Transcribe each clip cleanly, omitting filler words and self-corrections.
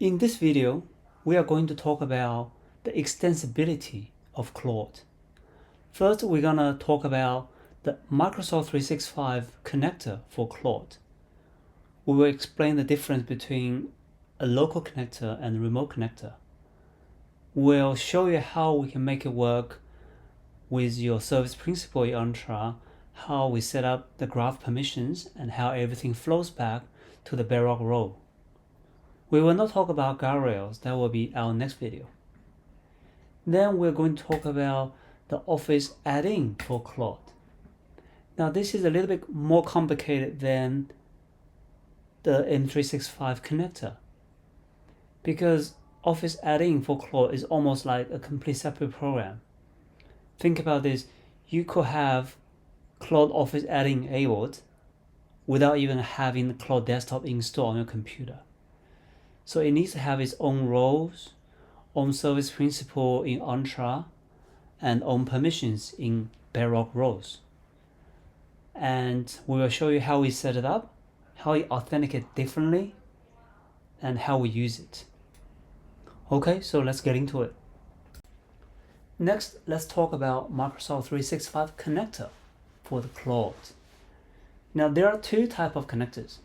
In this video, we are going to talk about the extensibility of Claude. First, we're going to talk about the Microsoft 365 connector for Claude. We will explain the difference between a local connector and a remote connector. We'll show you how we can make it work with your service principal in Entra, how we set up the graph permissions, and how everything flows back to the Bedrock role. We will not talk about guardrails, that will be our next video. Then we're going to talk about the Office add-in for Claude. Now this is a little bit more complicated than the M365 connector, because Office add-in for Claude is almost like a complete separate program. Think about this, you could have Claude Office add-in enabled without even having the Claude Desktop installed on your computer. So it needs to have its own roles, own service principal in Entra, and own permissions in Bedrock roles. And we will show you how we set it up, how we authenticate differently, and how we use it. Okay, so let's get into it. Next, let's talk about Microsoft 365 connector for the Claude. Now there are two types of connectors.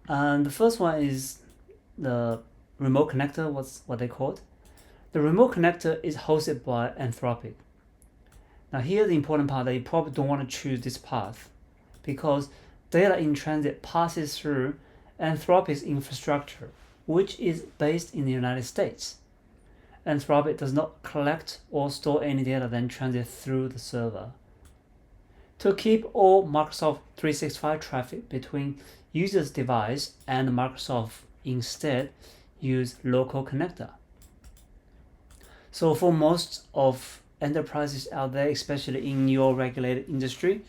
And the first one is the remote connector, what they call it. The remote connector is hosted by Anthropic. Now here's the important part that you probably don't want to choose this path, because data in transit passes through Anthropic's infrastructure, which is based in the United States. Anthropic does not collect or store any data then transit through the server. To keep all Microsoft 365 traffic between user's device and Microsoft, instead use local connector. So for most of enterprises out there, especially in your regulated industry,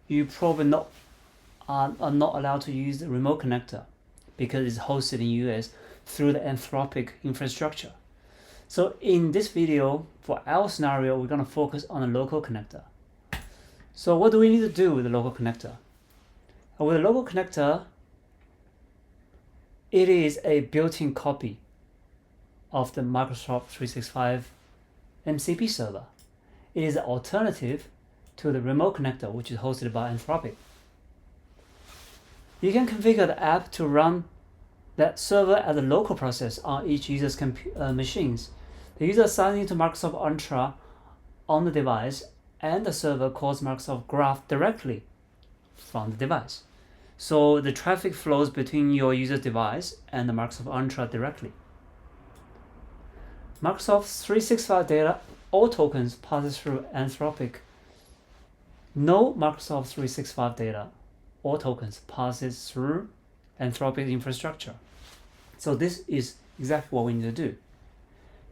you probably are not allowed to use the remote connector because it's hosted in US through the Anthropic infrastructure. So in this video, for our scenario, we're going to focus on a local connector. So what do we need to do with the local connector? With a local connector, it is a built-in copy of the Microsoft 365 MCP server. It is an alternative to the remote connector, which is hosted by Anthropic. You can configure the app to run that server as a local process on each user's machines. The user signs into Microsoft Entra on the device, and the server calls Microsoft Graph directly from the device. So the traffic flows between your user device and the Microsoft Entra directly. Microsoft 365 data, all tokens passes through Anthropic. No Microsoft 365 data, all tokens passes through Anthropic infrastructure. So this is exactly what we need to do.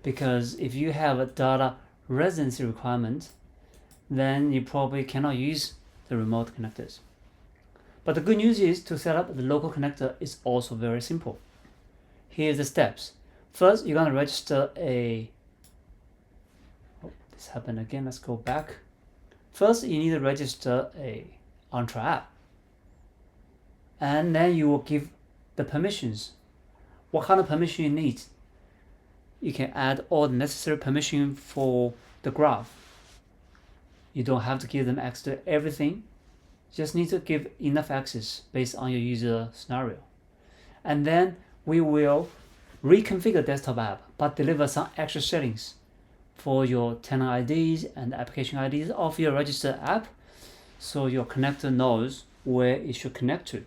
Because if you have a data residency requirement, then you probably cannot use the remote connectors. But the good news is, to set up the local connector is also very simple. Here's the steps. First, you're going to register this happened again, let's go back. First, you need to register a Entra app. And then you will give the permissions. What kind of permission you need? You can add all the necessary permission for the graph. You don't have to give them access to everything. Just need to give enough access based on your user scenario. And then we will reconfigure desktop app, but deliver some extra settings for your tenant IDs and application IDs of your registered app, so your connector knows where it should connect to.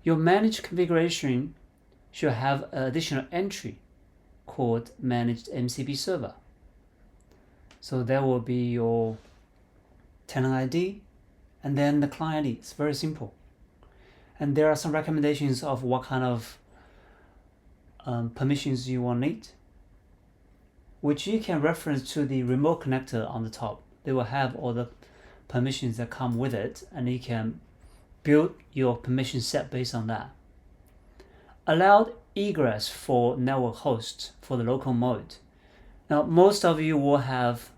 Your managed configuration should have an additional entry called managed MCP server. So there will be your tenant ID and then the client ID. It's very simple. And there are some recommendations of what kind of permissions you will need, which you can reference to the remote connector on the top. They will have all the permissions that come with it, and you can build your permission set based on that. Allowed egress for network hosts for the local mode. Now, most of you will have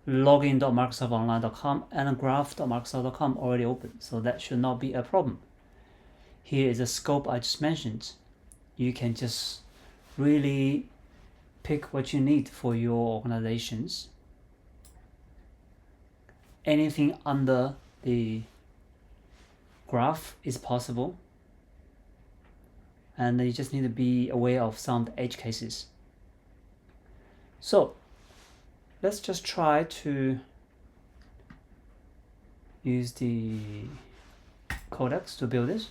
login.microsoftonline.com and graph.microsoft.com already open, so that should not be a problem. Here is the scope I just mentioned. you can just really pick what you need for your organizations. Anything under the graph is possible, and you just need to be aware of some of the edge cases. So let's just try to use the codex to build this.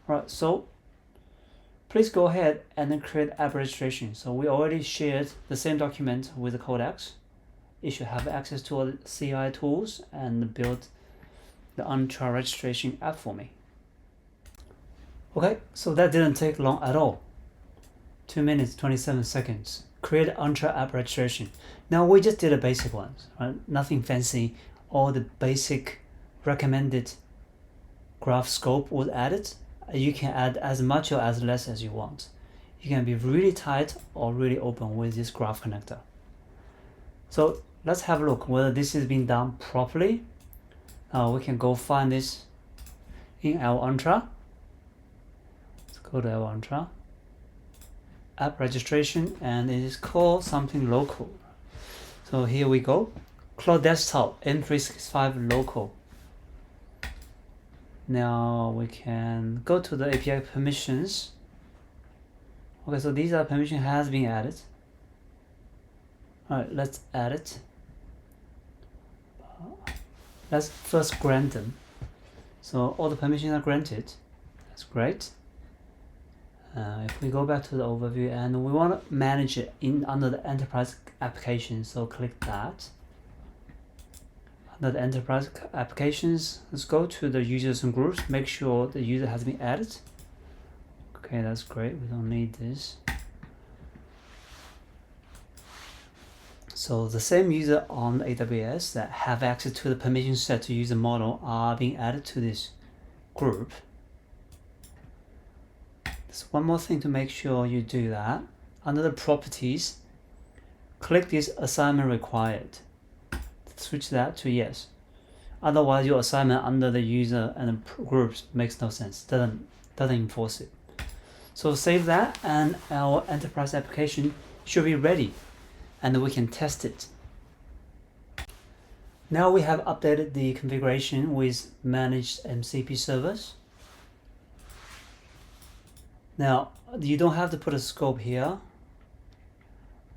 Alright, so please go ahead and then create app registration. So we already shared the same document with the codex. You should have access to all the CI tools and build the Entra registration app for me. Okay, so that didn't take long at all. 2 minutes, 27 seconds. Create Entra app registration. Now we just did the basic ones, right? Nothing fancy. All the basic recommended graph scope was added. You can add as much or as less as you want. You can be really tight or really open with this graph connector. So let's have a look whether this is being done properly. We can go find this in our Entra. Let's go to our Entra. App registration, and it is called something local. So here we go. Claude Desktop M365 local. Now we can go to the API permissions. Okay, so these are permission has been added. Alright, let's add it. Let's first grant them. So all the permissions are granted. That's great. If we go back to the overview, and we want to manage it in under the enterprise application, so click that. Under the enterprise applications, let's go to the users and groups. Make sure the user has been added. Okay, that's great. We don't need this. So the same user on AWS that have access to the permission set to use the model are being added to this group. There's one more thing to make sure you do that. Under the properties, click this assignment required. Switch that to yes. Otherwise, your assignment under the user and the groups makes no sense. Doesn't enforce it. So save that, and our enterprise application should be ready, and we can test it. Now we have updated the configuration with managed MCP servers. Now you don't have to put a scope here.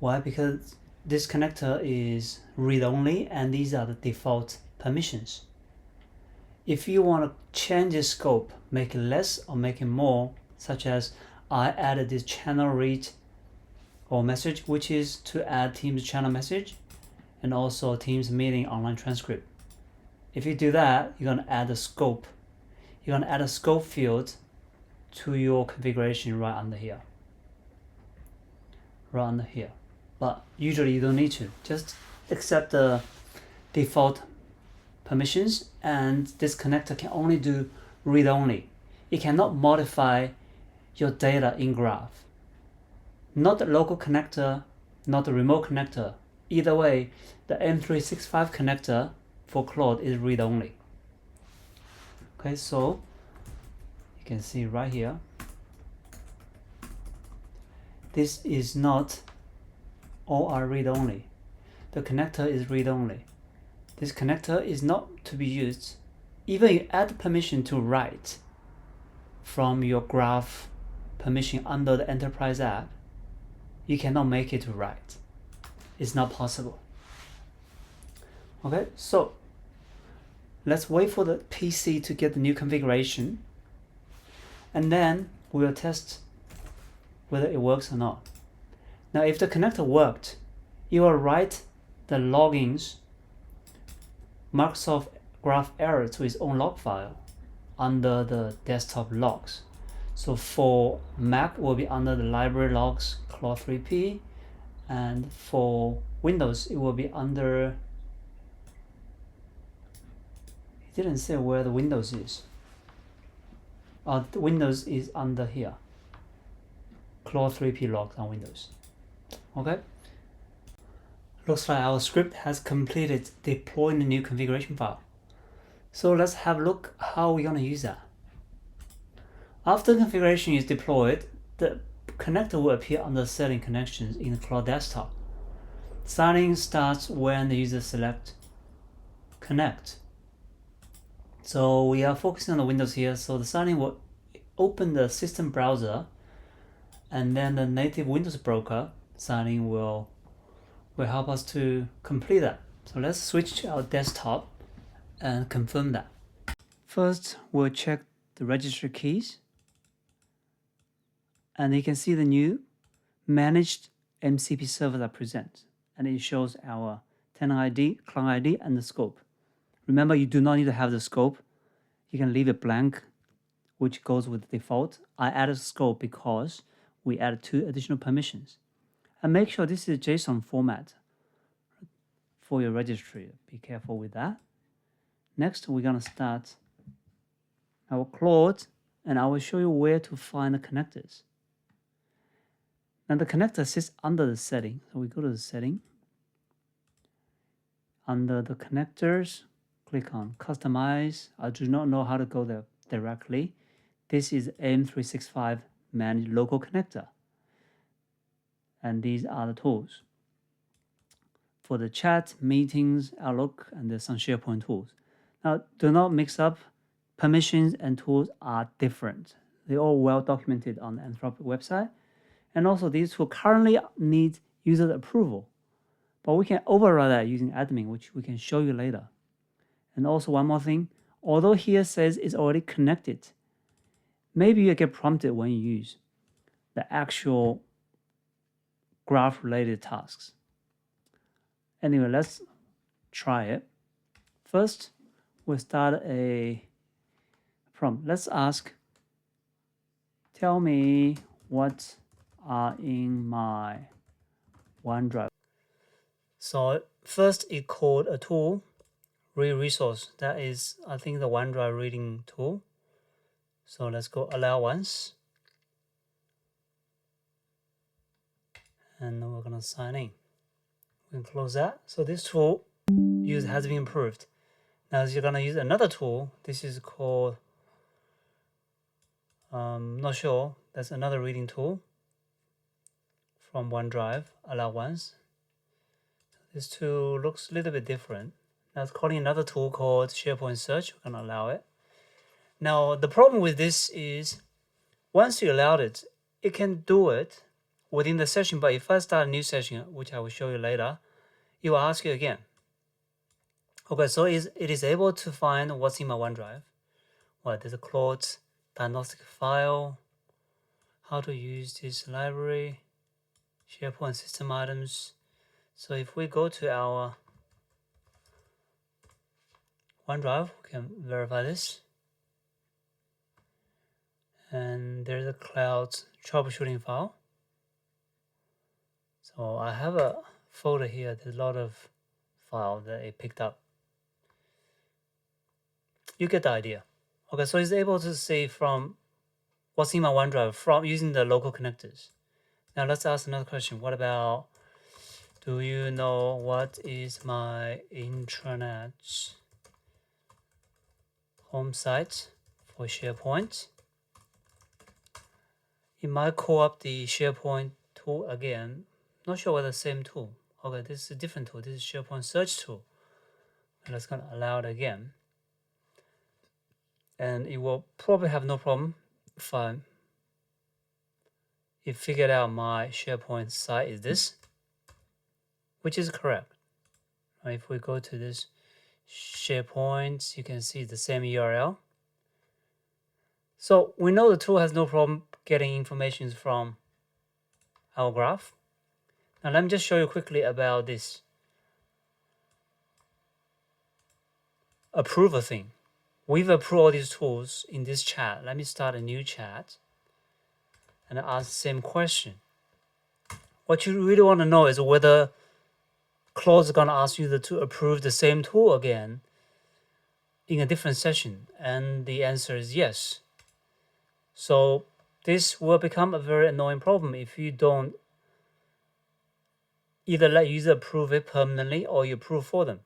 Why? Because this connector is read-only, and these are the default permissions. If you want to change the scope, make it less or make it more, such as I added this channel read or message, which is to add Teams channel message and also Teams meeting online transcript. If you do that, you're going to add a scope. You're going to add a scope field to your configuration right under here. Right under here. But usually you don't need to. Just accept the default permissions, and this connector can only do read-only. It cannot modify your data in graph. Not the local connector, not the remote connector. Either way, the M365 connector for Claude is read-only. Okay, so you can see right here, this is not all are read-only. The connector is read-only. This connector is not to be used. Even you add permission to write from your graph permission under the enterprise app, you cannot make it to write. It's not possible. Okay, so let's wait for the PC to get the new configuration, and then we'll test whether it works or not. Now, if the connector worked, you will write the logins Microsoft Graph error to its own log file under the desktop logs. So for Mac, it will be under the library logs Claude 3P, and for Windows, it will be under, it didn't say where the Windows is. The Windows is under here. Claude 3P logs on Windows. Okay. Looks like our script has completed deploying the new configuration file. So let's have a look how we're going to use that. After the configuration is deployed, the connector will appear under setting connections in the Claude Desktop. Signing starts when the user select connect. So we are focusing on the Windows here, so the signing will open the system browser, and then the native Windows broker signing will help us to complete that. So let's switch to our desktop and confirm that. First, we'll check the registry keys, and you can see the new managed MCP servers are present, and it shows our tenant ID, client ID, and the scope. Remember, you do not need to have the scope. You can leave it blank, which goes with the default. I added scope because we added 2 additional permissions. And make sure this is JSON format for your registry. Be careful with that. Next, we're gonna start our Claude, and I will show you where to find the connectors. Now the connector sits under the setting. So we go to the setting. Under the connectors, click on customize. I do not know how to go there directly. This is M365 manage local connector. And these are the tools. For the chat, meetings, Outlook, and there's some SharePoint tools. Now, do not mix up. Permissions and tools are different. They're all well documented on the Anthropic website. And also, these tools currently need user approval. But we can override that using admin, which we can show you later. And also, one more thing. Although here says it's already connected, maybe you get prompted when you use the actual graph-related tasks. Anyway, let's try it. First, we'll start a prompt. Let's ask, tell me what are in my OneDrive. So first it called a tool, read resource. That is, I think, the OneDrive reading tool. So let's go allow once. And then we're gonna sign in. We can close that. So this tool has been improved. Now you're gonna use another tool. This is called, not sure. That's another reading tool from OneDrive, allow once. This tool looks a little bit different. Now it's calling another tool called SharePoint Search. We're gonna allow it. Now the problem with this is, once you allowed it, it can do it within the session, but if I start a new session, which I will show you later, it will ask you again. Okay, so it is able to find what's in my OneDrive. Well, there's a Claude diagnostic file, how to use this library, SharePoint system items. So if we go to our OneDrive, we can verify this. And there's a Cloud troubleshooting file. So I have a folder here. There's a lot of files that it picked up. You get the idea. Okay, so it's able to see from what's in my OneDrive from using the local connectors. Now let's ask another question. What about, do you know what is my intranet home site for SharePoint? It might call up the SharePoint tool again. Not sure whether the same tool. Okay, this is a different tool. This is SharePoint search tool. And let's gonna allow it again. And it will probably have no problem if it figured out my SharePoint site is this, which is correct. Right, if we go to this SharePoint, you can see the same URL. So we know the tool has no problem getting information from our graph. Now let me just show you quickly about this approval thing. We've approved all these tools in this chat. Let me start a new chat and ask the same question. What you really want to know is whether Claude is going to ask you to approve the same tool again in a different session. And the answer is yes. So this will become a very annoying problem if you don't either let user approve it permanently or you approve for them.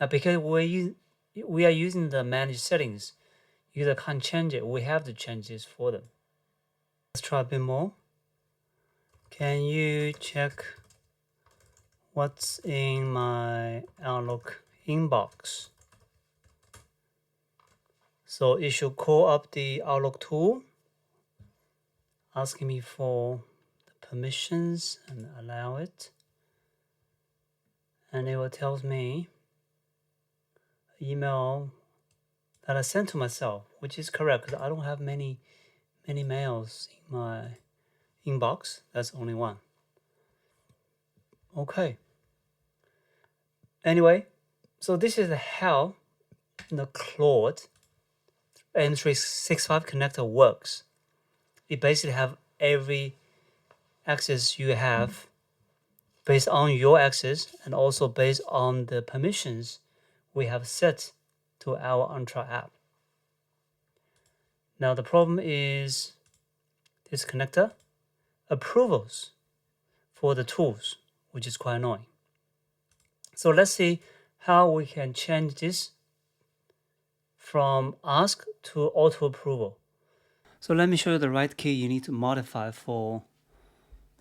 Now, because we are using the managed settings, user can't change it. We have to change this for them. Let's try a bit more. can you check what's in my Outlook inbox? So it should call up the Outlook tool, asking me for the permissions and allow it. And it will tell me email that I sent to myself, which is correct because I don't have many mails in my inbox. That's only one. Okay. Anyway, so this is how the Claude M365 connector works. It basically have every access you have based on your access and also based on the permissions we have set to our Entra app. Now the problem is this connector approvals for the tools, which is quite annoying. So let's see how we can change this from ask to auto approval. So let me show you the right key you need to modify for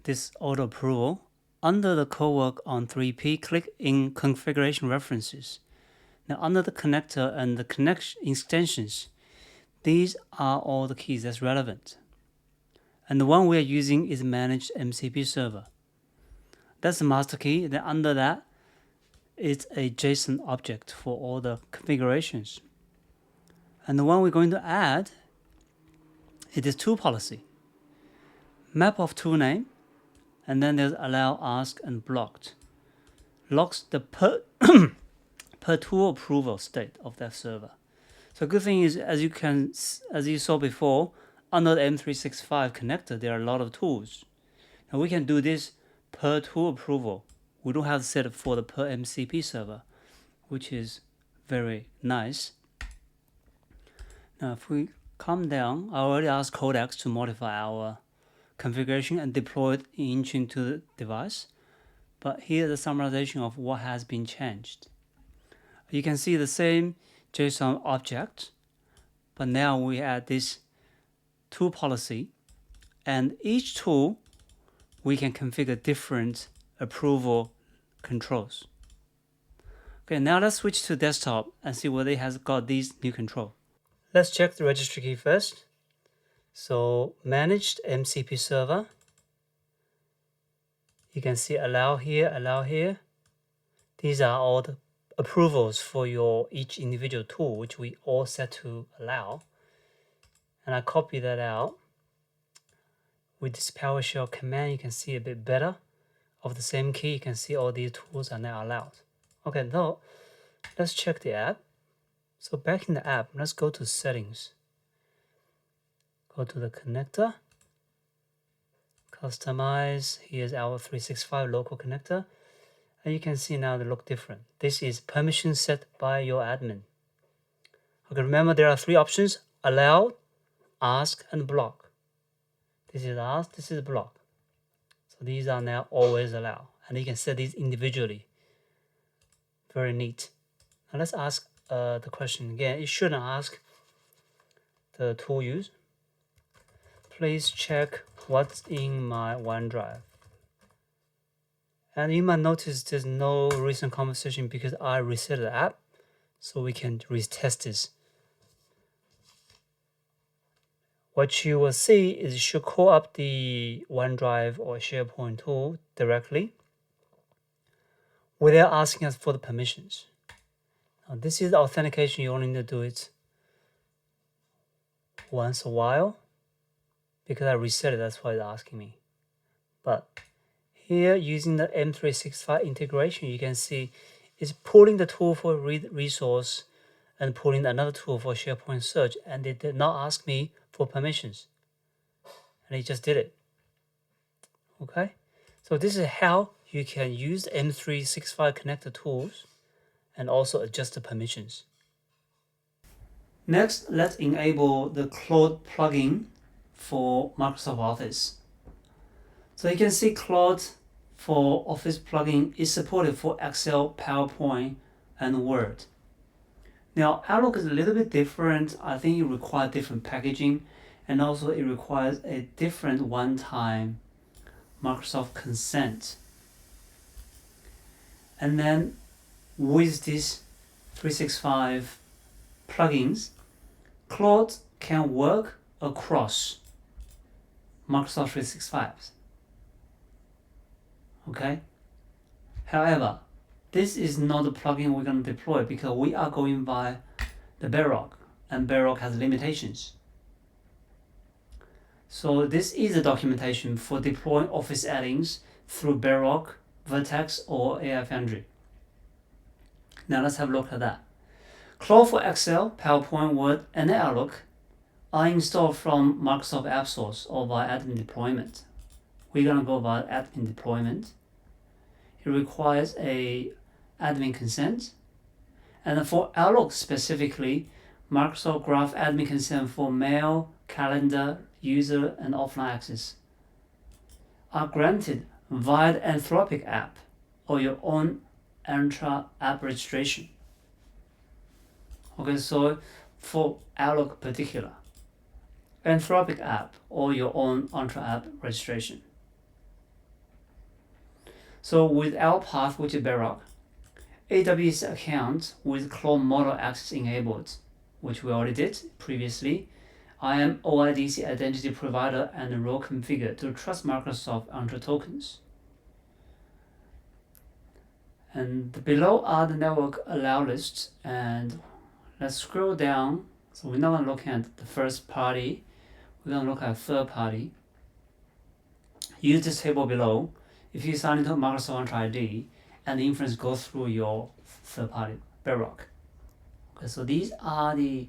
this auto approval. Under the cowork on 3P, click in configuration references. Now under the connector and the connection extensions, these are all the keys that's relevant. And the one we are using is managed MCP server. That's the master key. Then under that, it's a JSON object for all the configurations. And the one we're going to add, it is tool policy. Map of tool name, and then there's allow, ask, and blocked. Locks the per tool approval state of that server. So good thing is, as you saw before, under the M365 connector, there are a lot of tools. Now we can do this per tool approval. We don't have to set it for the per MCP server, which is very nice. Now if we come down, I already asked Codex to modify our configuration and deploy it into the device. But here's the summarization of what has been changed. You can see the same JSON object, but now we add this tool policy, and each tool we can configure different approval controls. Okay, now let's switch to desktop and see whether it has got these new control. Let's check the registry key first. So managed MCP server. You can see allow here, allow here. These are all the approvals for your each individual tool, which we all set to allow. And I copy that out. With this PowerShell command, you can see a bit better. Of the same key, you can see all these tools are now allowed. Okay, now let's check the app. So back in the app, let's go to settings. Go to the connector. Customize. Here's our 365 local connector. And you can see now they look different. This is permission set by your admin. Okay, remember there are three options: allow, ask, and block. This is ask, this is block. So these are now always allowed. And you can set these individually. Very neat. Now let's ask the question again. It shouldn't ask the tool use. Please check what's in my OneDrive. And you might notice there's no recent conversation because I reset the app, so we can retest this. What you will see is you should call up the OneDrive or SharePoint tool directly without asking us for the permissions. Now this is the authentication. You only need to do it once a while because I reset it. That's why it's asking me. But here, using the M365 integration, you can see it's pulling the tool for read resource and pulling another tool for SharePoint search, and it did not ask me for permissions. And it just did it. Okay? So this is how you can use the M365 connector tools and also adjust the permissions. Next, let's enable the Claude plugin for Microsoft Office. So you can see Claude for Office plugin is supported for Excel, PowerPoint, and Word. Now, Outlook is a little bit different. I think it requires different packaging, and also it requires a different one-time Microsoft consent. And then with these 365 plugins, Claude can work across Microsoft 365. Okay? However, this is not the plugin we're going to deploy because we are going by the Bedrock, and Bedrock has limitations. So this is the documentation for deploying Office add-ins through Bedrock, Vertex, or AI Foundry. Now let's have a look at that. Claude for Excel, PowerPoint, Word, and Outlook are installed from Microsoft App Source or via admin deployment. We're going to go via admin deployment. It requires a admin consent. And for Outlook specifically, Microsoft Graph admin consent for mail, calendar, user, and offline access are granted via the Anthropic app or your own Entra app registration. Okay, so for Outlook particular, Anthropic app or your own Entra app registration. So with our path, which is Bedrock, AWS account with Claude model access enabled, which we already did previously. I am OIDC identity provider and role configured to trust Microsoft Entra tokens. And below are the network allow lists, and let's scroll down. So we're not going to look at the first party, we're going to look at third party. Use this table below. If you sign into Microsoft Entra ID and the inference goes through your third party Bedrock. Okay, so these are the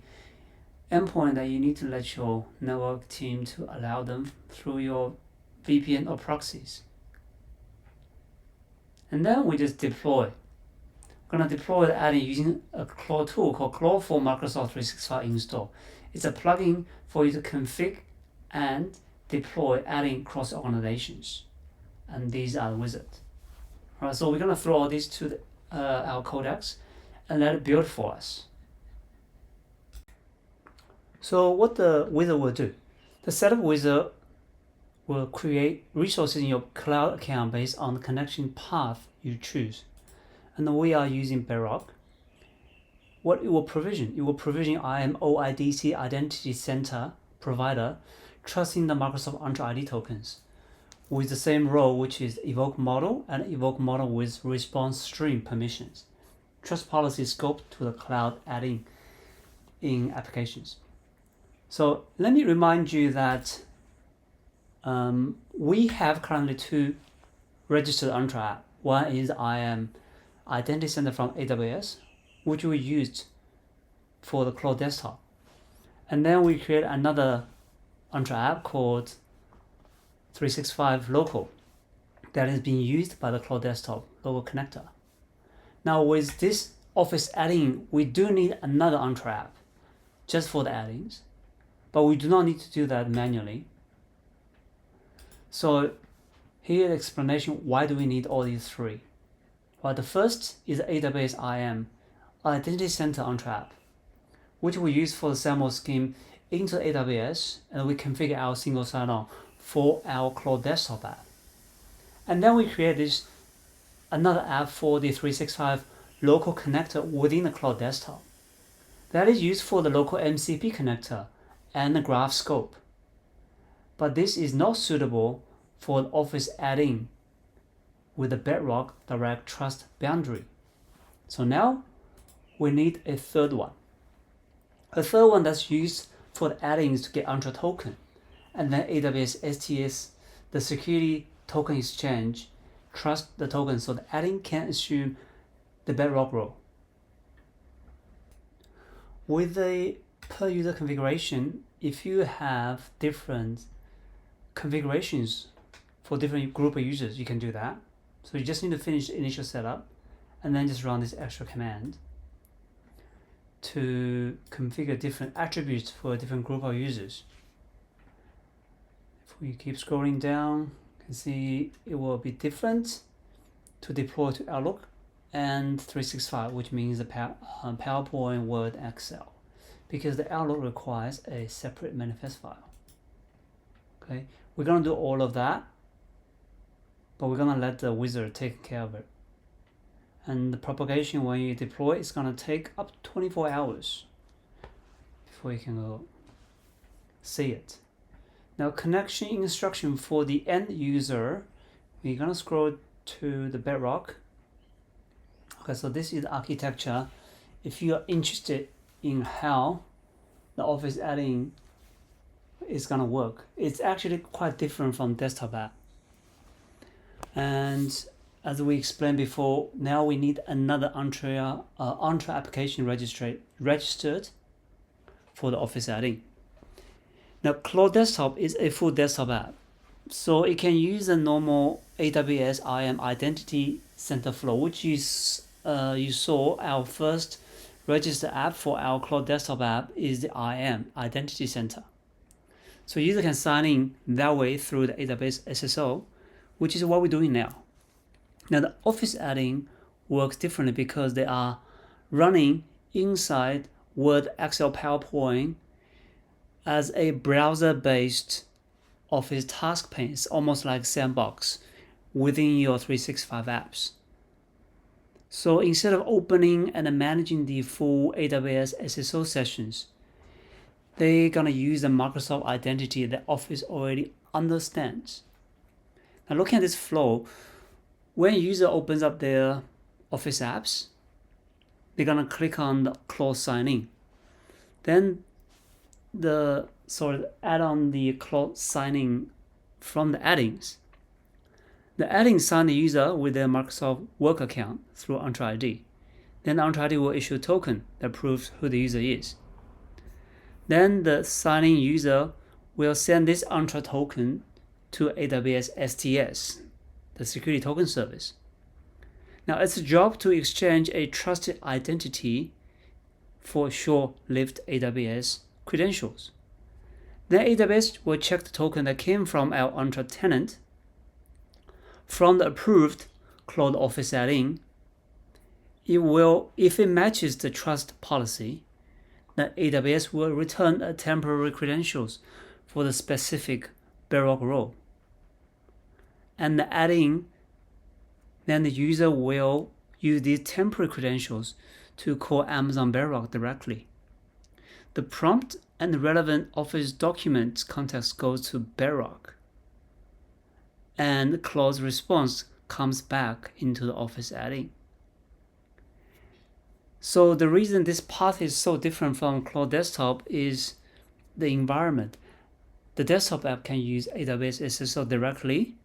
endpoint that you need to let your network team to allow them through your VPN or proxies. And then we just deploy. We're going to deploy the add-in using a Claude tool called Claude for Microsoft 365 install. It's a plugin for you to configure and deploy add-in across organizations. And these are the wizards. All right, so we're going to throw all these to our codecs and let it build for us. So what the wizard will do, the setup wizard will create resources in your cloud account based on the connection path you choose. And we are using Bedrock. What it will provision? It will provision IAM OIDC Identity Center provider trusting the Microsoft Entra ID tokens with the same role, which is evoke model and evoke model with response stream permissions. Trust policy scope to the cloud adding in applications. So let me remind you that we have currently two registered Entra app. One is IAM Identity Center from AWS, which we used for the Claude Desktop. And then we create another Entra app called 365 Local that is being used by the Claude Desktop local connector. Now with this Office add-in, we do need another Entra app just for the add-ins, but we do not need to do that manually. So here's the explanation why do we need all these three. Well, the first is AWS IAM Identity Center Entra app, which we use for the SAML scheme into AWS, and we configure our single sign-on for our Claude Desktop app. And then we create another app for the 365 local connector within the Claude Desktop. That is used for the local MCP connector and the graph scope. But this is not suitable for the Office add-in with the Bedrock Direct Trust boundary. So now we need a third one. A third one that's used for the add-ins to get Entra token, and then AWS STS, the security token exchange, trust the token so the add-in can assume the Bedrock role. With the per user configuration, if you have different configurations for different group of users, you can do that. So you just need to finish the initial setup and then just run this extra command to configure different attributes for a different group of users. If we keep scrolling down, you can see it will be different to deploy to Outlook and 365, which means the PowerPoint, Word, Excel, because the Outlook requires a separate manifest file. Okay, we're going to do all of that but we're gonna let the wizard take care of it. And the propagation, when you deploy, it's gonna take up to 24 hours before you can go see it. Now, connection instruction for the end user, we're gonna scroll to the Bedrock. Okay, so this is the architecture. If you are interested in how the Office add-in is gonna work, it's actually quite different from desktop app. And as we explained before, now we need another Entra application registered for the Office add-in. Now, Claude Desktop is a full desktop app, so it can use a normal AWS IAM Identity Center flow, which is you saw our first registered app for our Claude Desktop app is the IAM Identity Center. So user can sign in that way through the AWS SSO, which is what we're doing now. Now the Office add-in works differently because they are running inside Word, Excel, PowerPoint as a browser-based Office task pane. It's almost like sandbox within your 365 apps. So instead of opening and managing the full AWS SSO sessions, they're gonna use the Microsoft identity that Office already understands. Now looking at this flow, when a user opens up their Office apps, they're gonna click on the Claude sign in. Then add on the Claude signing from the add-ins. The add-in sign the user with their Microsoft work account through Entra ID. Then the Entra ID will issue a token that proves who the user is. Then the signing user will send this Entra token to AWS STS, the security token service. Now it's a job to exchange a trusted identity for short-lived AWS credentials. Then AWS will check the token that came from our Entra tenant from the approved Claude Office add-in. If it matches the trust policy, then AWS will return a temporary credentials for the specific Bedrock role. And the add-in, then the user will use these temporary credentials to call Amazon Bedrock directly. The prompt and the relevant Office document context goes to Bedrock, and Claude's response comes back into the Office add-in. So the reason this path is so different from Claude Desktop is the environment. The desktop app can use AWS SSO directly,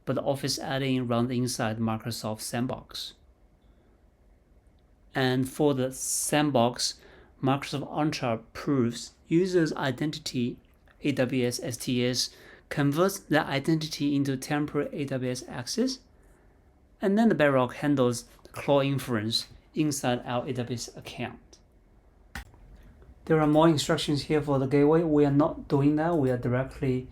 but the Office add-in runs inside Microsoft Sandbox. And for the Sandbox, Microsoft Entra proves user's identity. AWS STS converts that identity into temporary AWS access, and then the Bedrock handles the Claude inference inside our AWS account. There are more instructions here for the gateway. We are not doing that. We are directly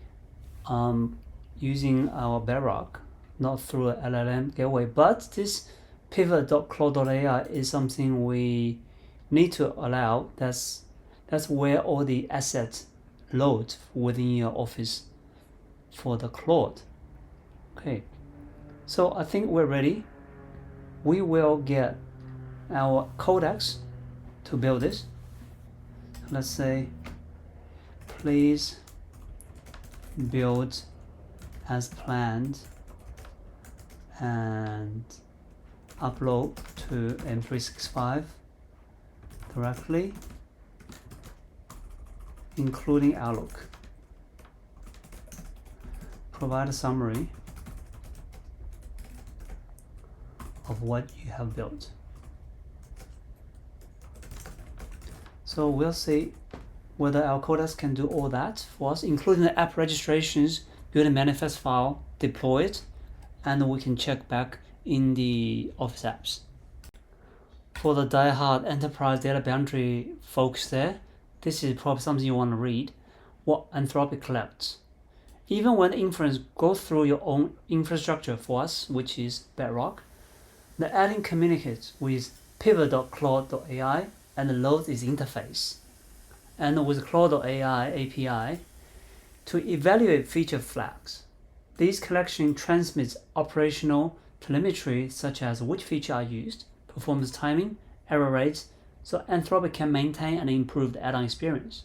using our Bedrock, not through a LLM gateway. But this pivot.claude.ai is something we need to allow. That's where all the assets load within your Office for the Claude. Okay, so I think we're ready. We will get our codecs to build this. Let's say, please build as planned and upload to M365 directly, including Outlook. Provide a summary of what you have built. So we'll see whether our codecs can do all that for us, including the app registrations, build a manifest file, deploy it, and we can check back in the Office apps. For the die-hard enterprise data boundary folks there, this is probably something you want to read, what Anthropic collects. Even when inference goes through your own infrastructure for us, which is Bedrock, the add-in communicates with pivot.claude.ai and loads its interface, and with Claude.ai API to evaluate feature flags. This collection transmits operational telemetry such as which feature are used, performance timing, error rates, so Anthropic can maintain and improve the add-on experience.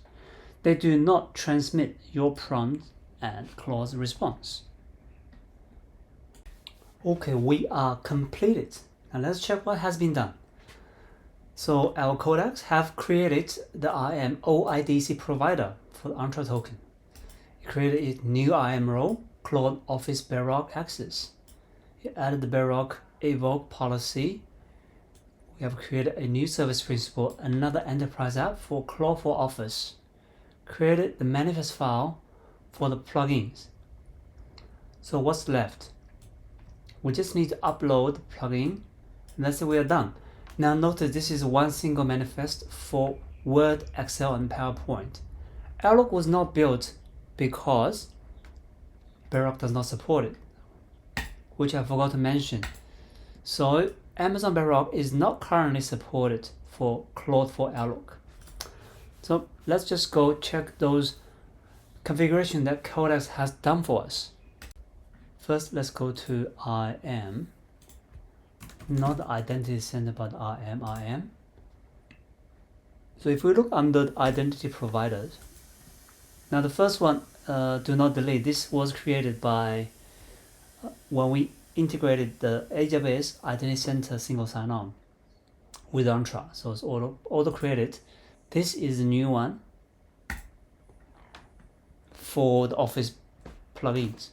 They do not transmit your prompt and Claude's response. Okay, we are completed. Now let's check what has been done. So our codecs have created the IAM OIDC provider for the Entra token. It created a new IAM role, Claude Office Bedrock Access. It added the Bedrock evoke policy. We have created a new service principal, another enterprise app for Claude for Office. Created the manifest file for the plugins. So what's left? We just need to upload the plugin, and that's it, we are done. Now notice this is one single manifest for Word, Excel, and PowerPoint. Outlook was not built because Bedrock does not support it, which I forgot to mention. So Amazon Bedrock is not currently supported for Claude for Outlook. So let's just go check those configuration that Codex has done for us. First, let's go to IAM, not the identity center, but IAM. So if we look under the identity providers, now the first one, do not delete. This was created by when we integrated the AWS Identity Center single sign-on with Entra. So it's auto created. This is the new one for the Office plugins.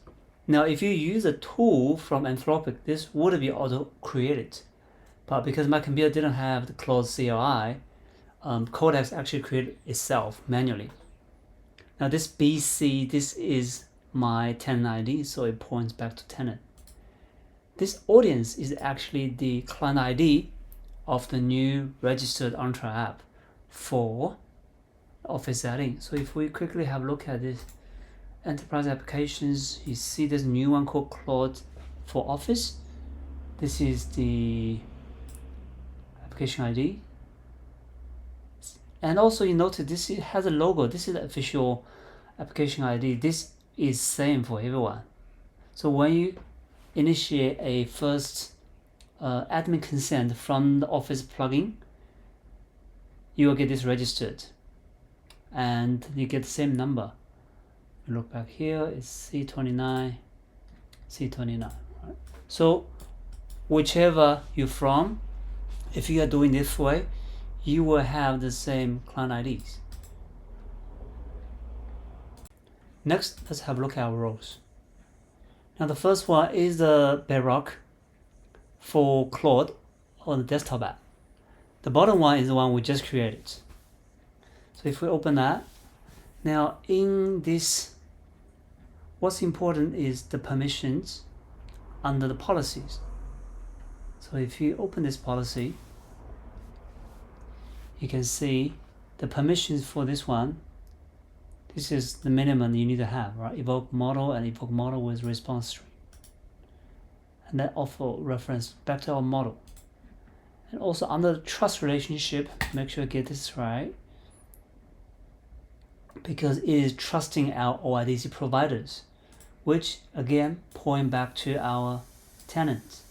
Now, if you use a tool from Anthropic, this would be auto-created. But because my computer didn't have the Claude CLI, Codex actually created itself manually. Now this BC, this is my tenant ID, so it points back to tenant. This audience is actually the client ID of the new registered Entra app for Office setting. So if we quickly have a look at this enterprise applications, you see there's a new one called Claude for Office. This is the application ID. And also you notice this has a logo. This is the official application ID. This is same for everyone. So when you initiate a first admin consent from the Office plugin, you will get this registered and you get the same number. You look back here, it's C29, right? So whichever you're from, if you are doing this way, you will have the same client IDs. Next, let's have a look at our roles. Now the first one is the Bedrock for Claude on the desktop app. The bottom one is the one we just created. So if we open that, now in this, what's important is the permissions under the policies. So if you open this policy, you can see the permissions for this one. This is the minimum you need to have, right? Evoke model and evoke model with response string. And that also reference back to our model. And also under the trust relationship, make sure you get this right, because it is trusting our OIDC providers, which again point back to our tenants.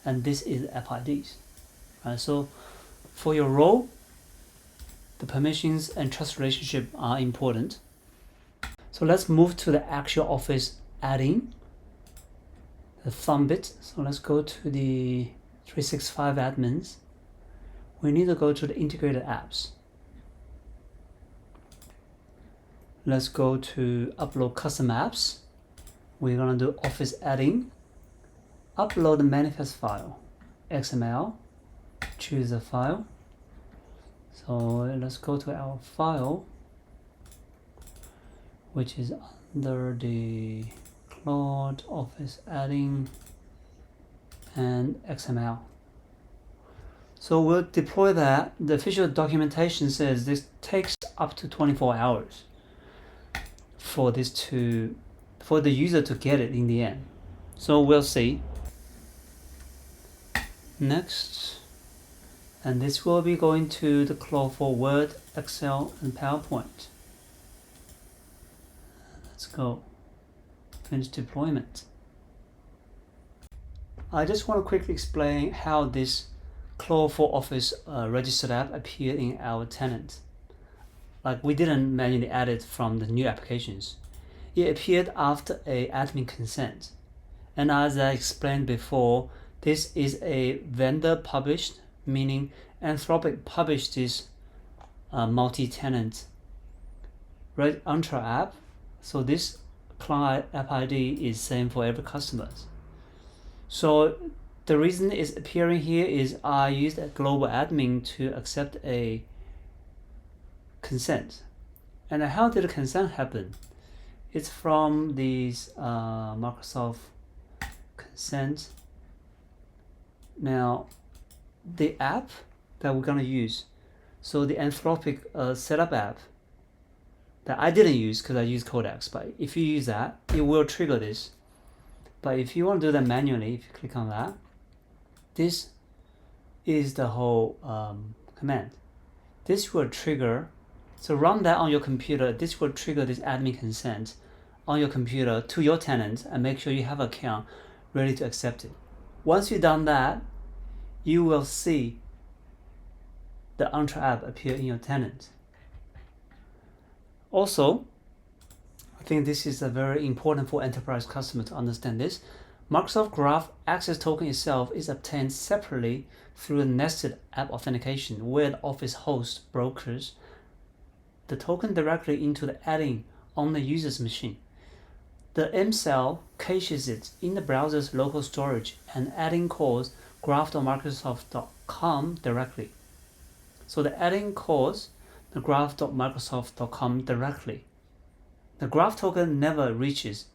And this is app IDs. Right? So for your role, the permissions and trust relationship are important. So let's move to the actual Office add-in, the thumb bit. So let's go to the 365 admins. We need to go to the integrated apps. Let's go to upload custom apps. We're gonna do Office add-in, upload the manifest file, XML, choose a file. So let's go to our file, which is under the Claude Office add-in and XML. So we'll deploy that. The official documentation says this takes up to 24 hours for the user to get it in the end. So we'll see. Next, and this will be going to the Claude for Word, Excel, and PowerPoint. Let's go. finish deployment. I just want to quickly explain how this Claude for Office registered app appeared in our tenant. Like, we didn't manually add it from the new applications. It appeared after a admin consent. And as I explained before, this is a vendor published, meaning Anthropic published this multi-tenant Entra app. So this client app ID is same for every customer. So the reason it's appearing here is I used a global admin to accept a consent. And how did the consent happen? It's from this Microsoft consent. Now, the app that we're gonna use, so the Anthropic setup app that I didn't use because I use Codex, but if you use that, it will trigger this. But if you want to do that manually, if you click on that, this is the whole command. This will trigger, so run that on your computer. This will trigger this admin consent on your computer to your tenant and make sure you have an account ready to accept it. Once you've done that, you will see the Entra app appear in your tenant. Also, I think this is very important for enterprise customers to understand this. Microsoft Graph Access Token itself is obtained separately through a nested app authentication, where the Office host brokers the token directly into the add-in on the user's machine. The MCell caches it in the browser's local storage, and add-in calls graph.microsoft.com directly. So the add-in calls the graph.microsoft.com directly. The graph token never reaches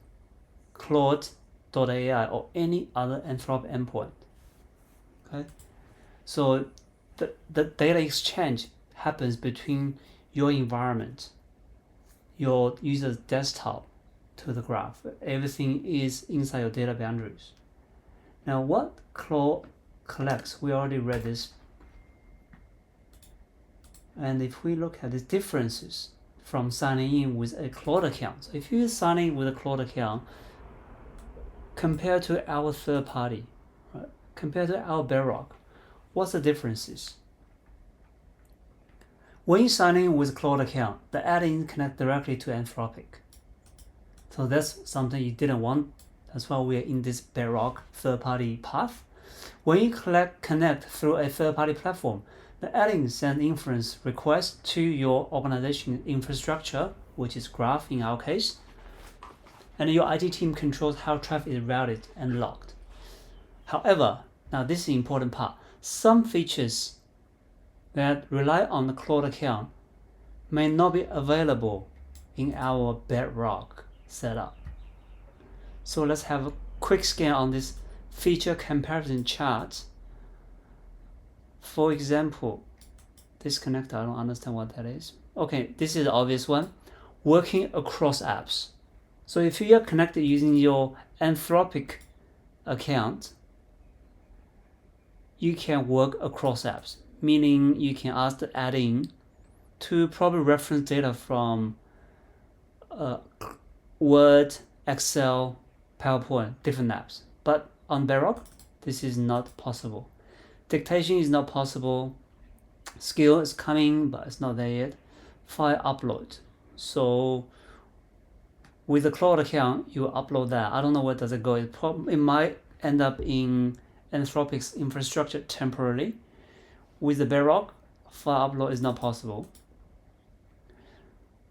Claude.ai or any other Anthropic endpoint. Okay, so the data exchange happens between your environment, your user's desktop, to the graph. Everything is inside your data boundaries. Now, what Claude collects, we already read this. And if we look at the differences from signing in with a Claude account, so if you sign in with a Claude account compared to our third party, right, compared to our Bedrock, what's the differences? When you sign in with a Claude account, the add-in connect directly to Anthropic. So that's something you didn't want. That's why we're in this Bedrock third-party path. When you connect through a third-party platform, the add-in sends inference requests to your organization infrastructure, which is Graph in our case, and your IT team controls how traffic is routed and logged. However, now this is the important part, some features that rely on the Claude account may not be available in our Bedrock setup. So let's have a quick scan on this feature comparison chart. For example, this connector, I don't understand what that is. Okay, this is the obvious one, working across apps. So if you are connected using your Anthropic account, you can work across apps, meaning you can ask the add-in to probably reference data from Word, Excel, PowerPoint, different apps. But on Bedrock, this is not possible. Dictation is not possible. Skill is coming, but it's not there yet. File upload. So with the Claude account, you upload that. I don't know where does it go. It might end up in Anthropic's infrastructure temporarily. With the Bedrock, file upload is not possible.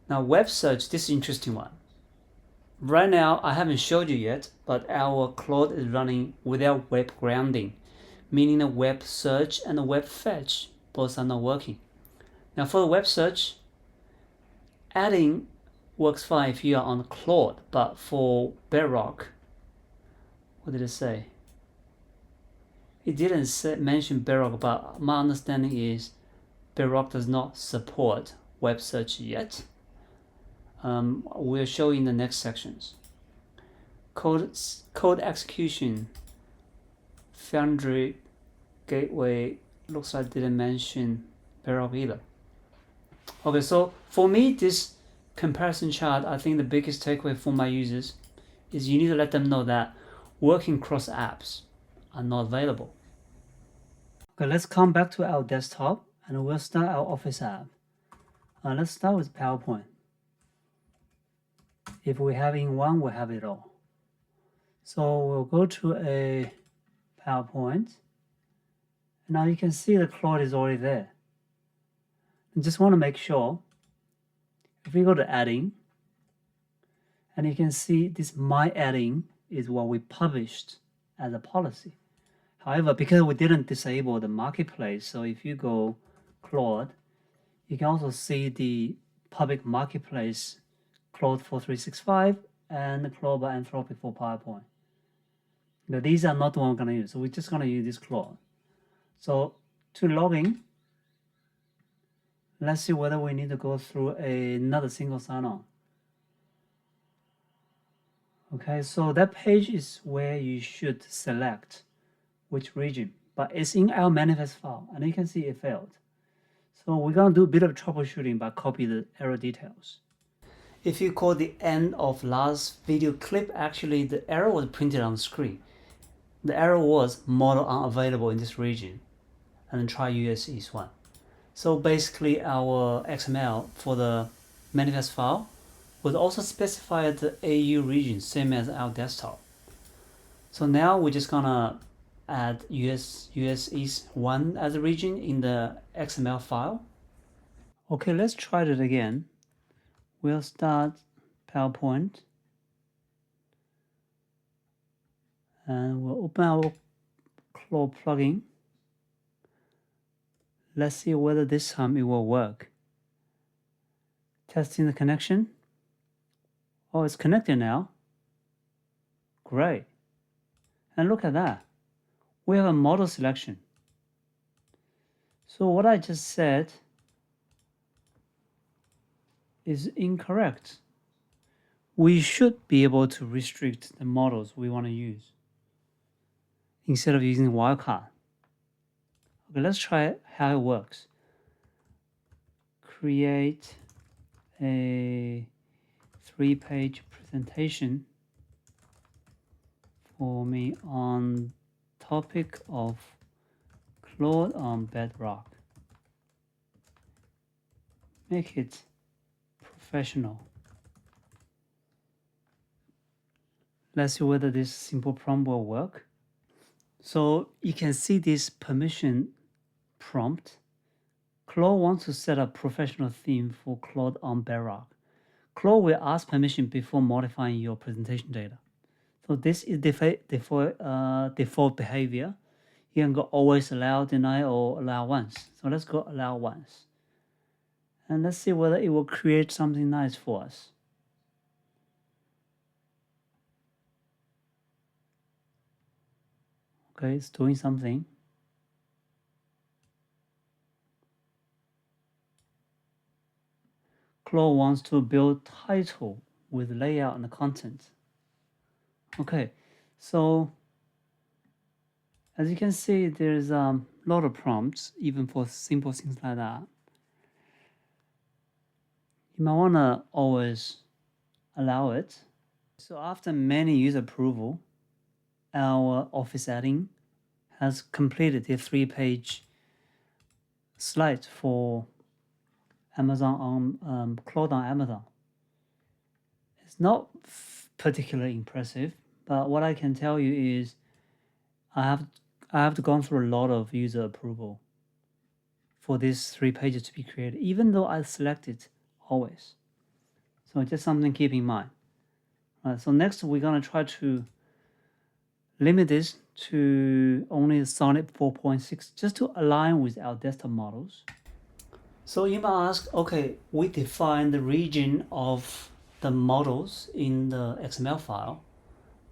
Now, web search, this is an interesting one. Right now, I haven't showed you yet, but our Claude is running without web grounding, meaning the web search and the web fetch both are not working. Now, for the web search, adding works fine if you are on Claude, but for Bedrock, what did it say? It didn't mention Bedrock, but my understanding is Bedrock does not support web search yet. We'll show in the next sections. Code execution, Foundry, Gateway, looks like didn't mention Bedrock either. Okay, so for me, this comparison chart, I think the biggest takeaway for my users is you need to let them know that working cross apps are not available. Okay, let's come back to our desktop and we'll start our Office app. Let's start with PowerPoint. If we have in one, we have it all. So we'll go to a PowerPoint. Now you can see the Claude is already there. I just want to make sure, if we go to adding, and you can see this my adding is what we published as a policy. However, because we didn't disable the marketplace, so if you go Claude, you can also see the public marketplace Claude for 365 and the Claude by Anthropic for PowerPoint. Now, these are not the one we're going to use, so we're just going to use this Claude. So to log in, let's see whether we need to go through another single sign-on. Okay, so that page is where you should select which region, but it's in our manifest file, and you can see it failed. So we're going to do a bit of troubleshooting by copy the error details. If you call the end of last video clip, actually the error was printed on the screen. The error was model unavailable in this region, and then try US East 1. So basically our XML for the manifest file would also specify the AU region, same as our desktop. So now we're just gonna add US East 1 as a region in the XML file. Okay, let's try it again. We'll start PowerPoint. And we'll open our Claude plugin. Let's see whether this time it will work. Testing the connection. Oh, it's connected now. Great. And look at that. We have a model selection. So what I just said is incorrect. We should be able to restrict the models we want to use instead of using wildcard. Okay, let's try how it works. Create a 3-page presentation for me on topic of Claude on Bedrock. Make it professional. Let's see whether this simple prompt will work. So you can see this permission prompt. Claude wants to set up professional theme for Claude on Bedrock. Claude will ask permission before modifying your presentation data. So this is default behavior. You can go always allow, deny, or allow once. So let's go allow once. And let's see whether it will create something nice for us. Okay, it's doing something. Claude wants to build title with layout and content. Okay, so as you can see, there's a lot of prompts, even for simple things like that. You might want to always allow it. So after many user approval, our Office adding has completed the 3-page slide for Amazon on Claude on Amazon. It's not particularly impressive, but what I can tell you is I have gone through a lot of user approval for these 3 pages to be created, even though I selected always. So just something to keep in mind. So next we're gonna try to limit this to only Sonnet 4.6 just to align with our desktop models. So you might ask, okay, we define the region of the models in the XML file,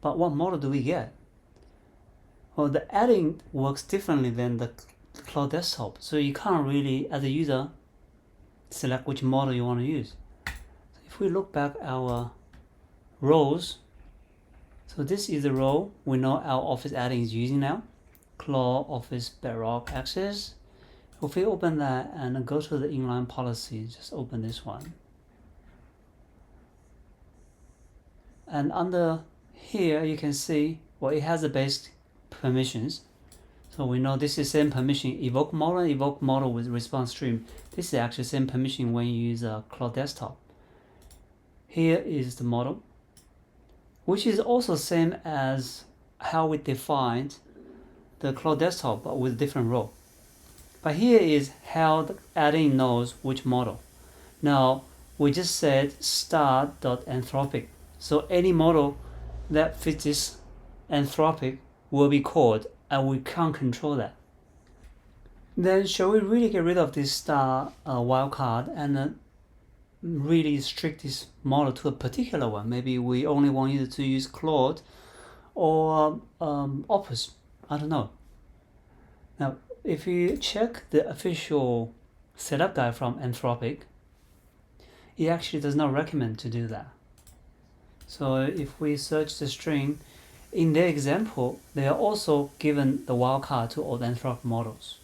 but what model do we get? Well, the adding works differently than the Claude Desktop, so you can't really, as a user, select which model you want to use. So if we look back our rows, so this is the row we know our Office adding is using now, Claude Office Bedrock Access. If we open that and go to the inline policy, just open this one. And under here you can see, well, it has the basic permissions. So we know this is same permission, evoke model with response stream. This is actually same permission when you use a Claude Desktop. Here is the model, which is also same as how we defined the Claude Desktop, but with different role. But here is how the add-in knows which model. Now, we just said start.anthropic. So any model that fits this anthropic will be called, and we can't control that. Then shall we really get rid of this star wildcard and really restrict this model to a particular one? Maybe we only want you to use Claude or Office. I don't know. Now, if you check the official setup guide from Anthropic, it actually does not recommend to do that. So if we search the string, in their example, they are also given the wildcard to all Anthropic models.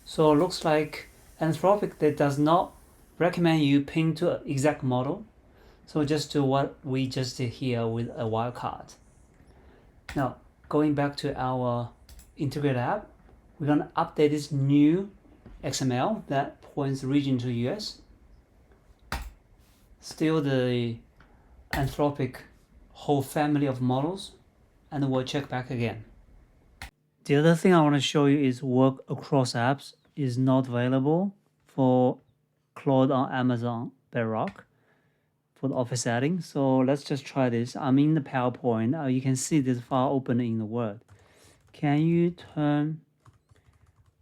So it looks like Anthropic that does not recommend you ping to an exact model. So just do what we just did here with a wildcard. Now, going back to our integrated app, we're going to update this new XML that points region to US. Still the Anthropic whole family of models, and we'll check back again. The other thing I want to show you is work across apps is not available for Claude on Amazon Bedrock for the Office adding. So let's just try this. I'm in the PowerPoint. You can see this file open in the Word. Can you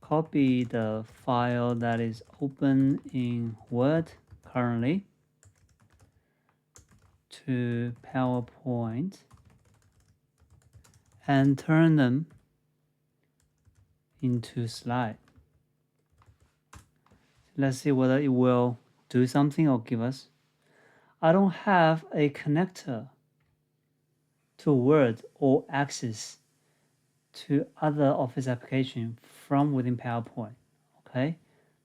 copy the file that is open in Word currently to PowerPoint and turn them into slide? Let's see whether it will do something or give us. I don't have a connector to Word or access to other Office application from within PowerPoint. Okay,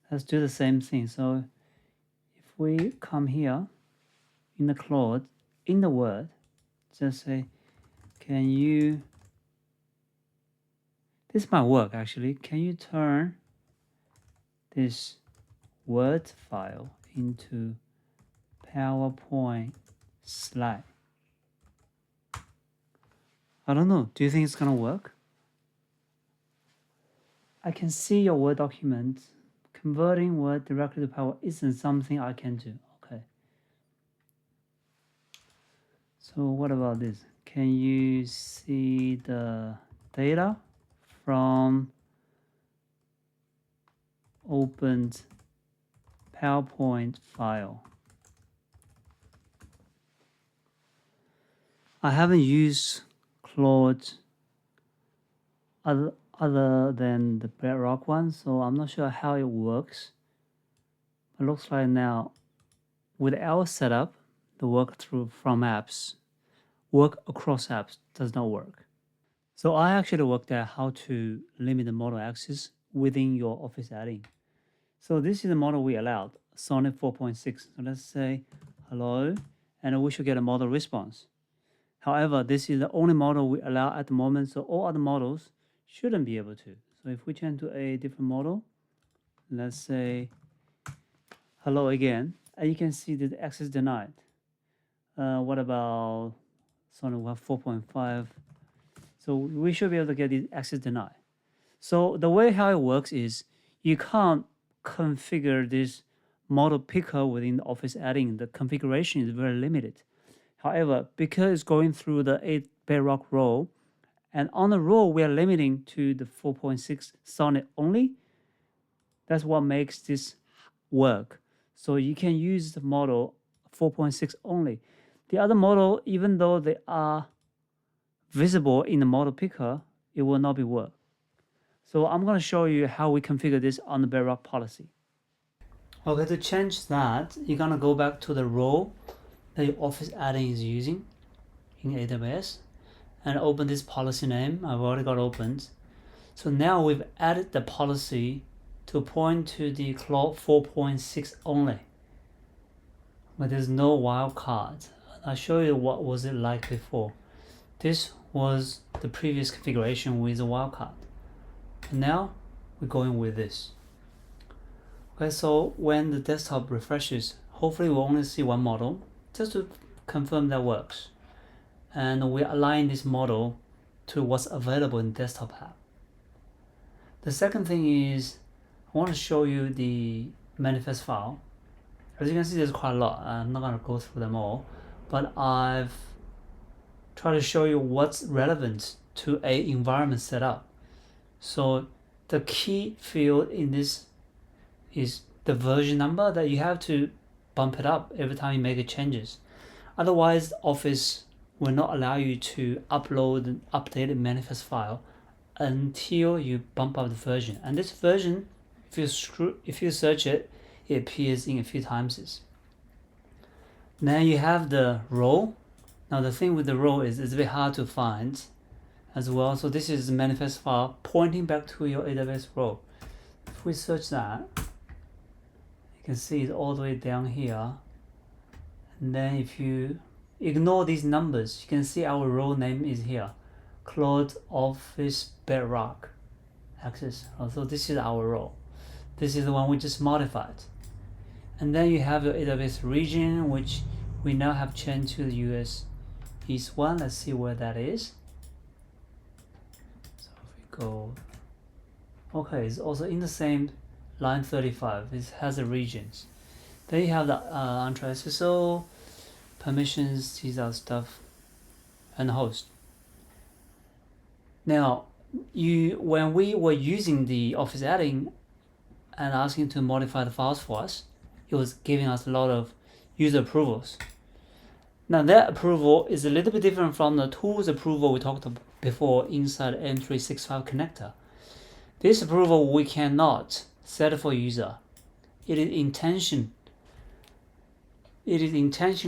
let's do the same thing. So if we come here in the Claude, in the Word, just say, can you, this might work actually, can you turn this Word file into PowerPoint slide? I don't know, do you think it's gonna work? I can see your Word document. Converting Word directly to PowerPoint isn't something I can do. Okay. So what about this? Can you see the data from opened PowerPoint file? I haven't used Claude other than the Bedrock one, so I'm not sure how it works. It looks like now with our setup, the work through from apps, work across apps does not work. So I actually worked out how to limit the model access within your Office add-in. So this is the model we allowed, Sonnet 4.6. So let's say hello, and we should get a model response. However, this is the only model we allow at the moment, so all other models shouldn't be able to. So if we change to a different model, let's say hello again, and you can see that access denied. What about Sonnet 4.5? So we should be able to get the access denied. So the way how it works is you can't configure this model picker within the Office add-in. The configuration is very limited. However, because it's going through the 8 Bedrock role, and on the role we are limiting to the 4.6 Sonnet only, that's what makes this work. So you can use the model 4.6 only. The other model, even though they are visible in the model picker, it will not be work. So I'm going to show you how we configure this on the Bedrock policy. Okay, to change that, you're going to go back to the role that your Office add-in is using in AWS and open this policy name. I've already got opened. So now we've added the policy to point to the Claude 4.6 only, but there's no wildcard, I'll show you what was it like before. This was the previous configuration with a wildcard. And now we're going with this. Okay, so when the desktop refreshes, hopefully we'll only see one model, just to confirm that works. And we align this model to what's available in desktop app. The second thing is, I want to show you the manifest file. As you can see, there's quite a lot. I'm not going to go through them all, but I've tried to show you what's relevant to a environment setup. So the key field in this is the version number that you have to bump it up every time you make the changes. Otherwise, Office will not allow you to upload an updated manifest file until you bump up the version. And this version, if you search it, it appears in a few times. Then you have the role. Now the thing with the role is it's a bit hard to find as well. So this is the manifest file pointing back to your AWS role. If we search that, you can see it all the way down here. And then if you ignore these numbers, you can see our role name is here. Claude Office Bedrock Access. So this is our role. This is the one we just modified. And then you have your AWS region, which we now have changed to the US East one. Let's see where that is. So if we go, okay, it's also in the same line 35. It has the regions. Then you have the Entra SSO, permissions, these are stuff, and host. Now, when we were using the Office add-in and asking to modify the files for us, it was giving us a lot of user approvals. Now that approval is a little bit different from the tools approval we talked about before inside M365 connector. This approval we cannot set for user. It is intentionally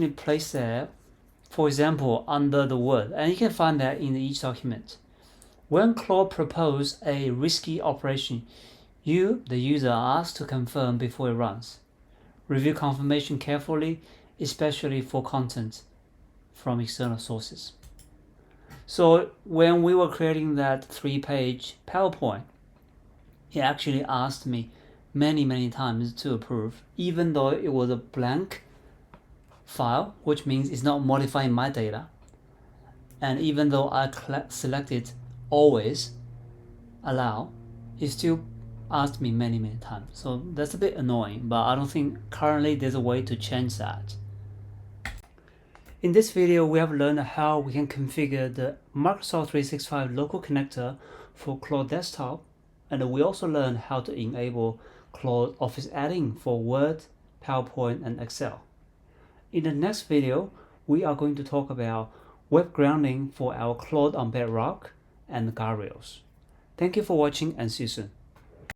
placed there, for example, under the word, and you can find that in each document. When Claude proposes a risky operation, you, the user, are asked to confirm before it runs. Review confirmation carefully, especially for content from external sources. So when we were creating that 3-page PowerPoint, it actually asked me many times to approve, even though it was a blank file, which means it's not modifying my data. And even though I selected always allow, it still asked me many times. So that's a bit annoying, but I don't think currently there's a way to change that. In this video, we have learned how we can configure the Microsoft 365 local connector for Claude Desktop, and we also learned how to enable Claude Office add-in for Word, PowerPoint, and Excel. In the next video, we are going to talk about web grounding for our Claude on Bedrock and guardrails. Thank you for watching and see you soon.